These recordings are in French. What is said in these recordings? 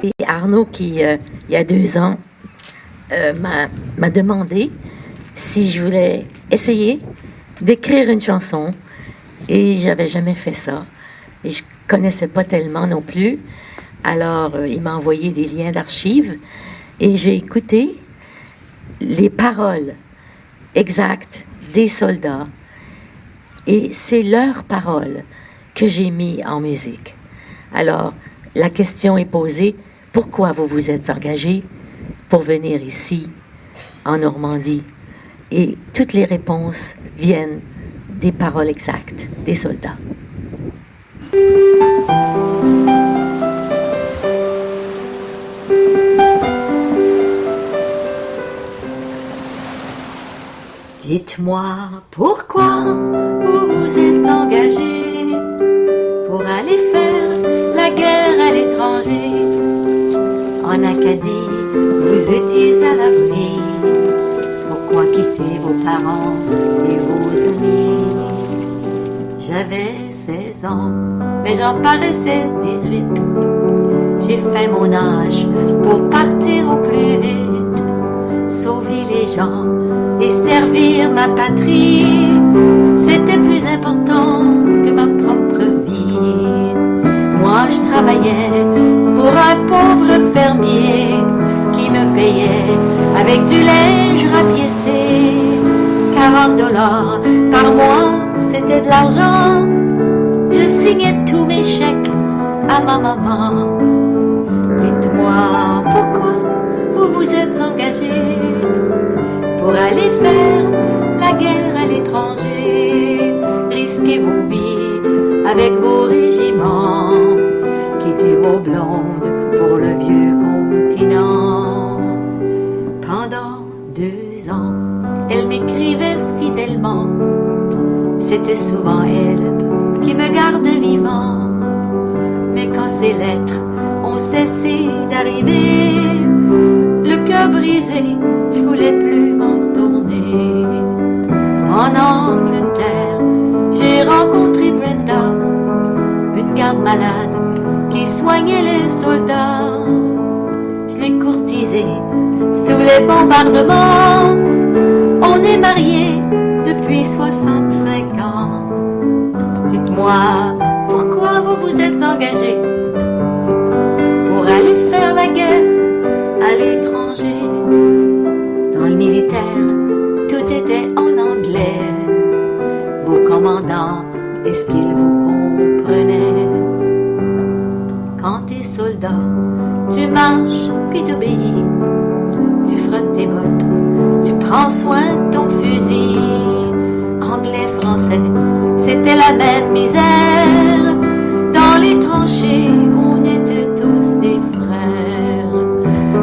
Et Arnaud, qui, il y a 2 ans, m'a demandé si je voulais essayer d'écrire une chanson. Et j'avais jamais fait ça. Et je connaissais pas tellement non plus. Alors, il m'a envoyé des liens d'archives. Et j'ai écouté les paroles exactes des soldats. Et c'est leurs paroles que j'ai mis en musique. Alors, la question est posée, pourquoi vous vous êtes engagé pour venir ici, en Normandie? Et toutes les réponses viennent des paroles exactes des soldats. Dites-moi pourquoi vous vous êtes engagé pour aller faire la guerre à l'étranger. En Acadie, vous étiez à l'abri. Pourquoi quitter vos parents et vos amis? J'avais 16 ans, mais j'en paraissais 18. J'ai fait mon âge pour partir au plus vite, sauver les gens et servir ma patrie. C'était plus important que ma propre vie. Moi je travaillais pour un pauvre fermier qui me payait avec du linge rapiécé. 40 $ par mois, c'était de l'argent. Je signais tous mes chèques à ma maman. Dites-moi pourquoi vous vous êtes engagé pour aller faire la guerre à l'étranger. Risquez vos vies avec vos régiments, quittez vos blondes pour le vieux continent. Pendant 2 ans, elle m'écrivait fidèlement. C'était souvent elle qui me gardait vivant. Mais quand ces lettres ont cessé d'arriver, le cœur brisé, je voulais plus m'en retourner. En Angleterre, j'ai rencontré Brenda, une garde malade qui soignait les soldats. Je l'ai courtisée sous les bombardements. On est mariés depuis 65 ans. Dites-moi, pourquoi vous vous êtes engagé pour aller faire la guerre à l'étranger? Dans le militaire, tout était en anglais. Vos commandants, est-ce qu'ils vous comprenaient? Quand t'es soldat, tu marches puis t'obéis. Tu frottes tes bottes, tu prends soin de ton fusil. Anglais, français, c'était la même misère. Dans les tranchées, on était tous des frères.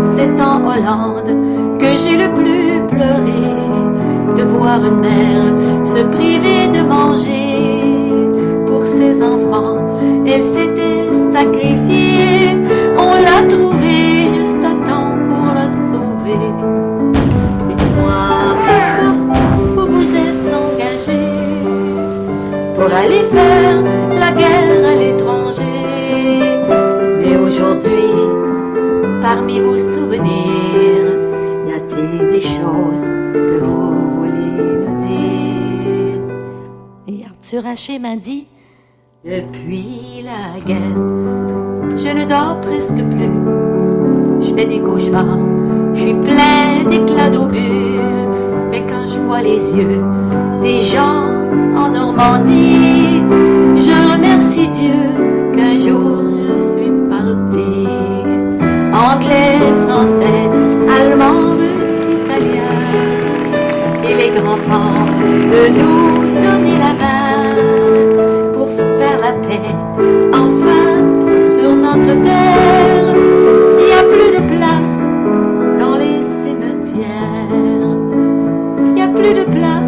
C'est en Hollande que j'ai le plus pleuré de voir une mère se priver de manger pour ses enfants. Elle s'était sacrifiée, on l'a trouvée juste à temps pour la sauver. Dites-moi pourquoi vous vous êtes engagé pour aller faire la guerre à l'étranger. Mais aujourd'hui, parmi vos souvenirs, y a-t-il des choses que vous voulez nous dire? Et Arthur Haché m'a dit, depuis la guerre, je ne dors presque plus. Je fais des cauchemars, je suis plein d'éclats d'obus. Mais quand je vois les yeux des gens en Normandie, je remercie Dieu qu'un jour je suis parti. Anglais, français, allemand, russe, italien, et les grands-parents de nous donner la main pour faire la paix, enfin, sur notre terre. Il n'y a plus de place dans les cimetières, il n'y a plus de place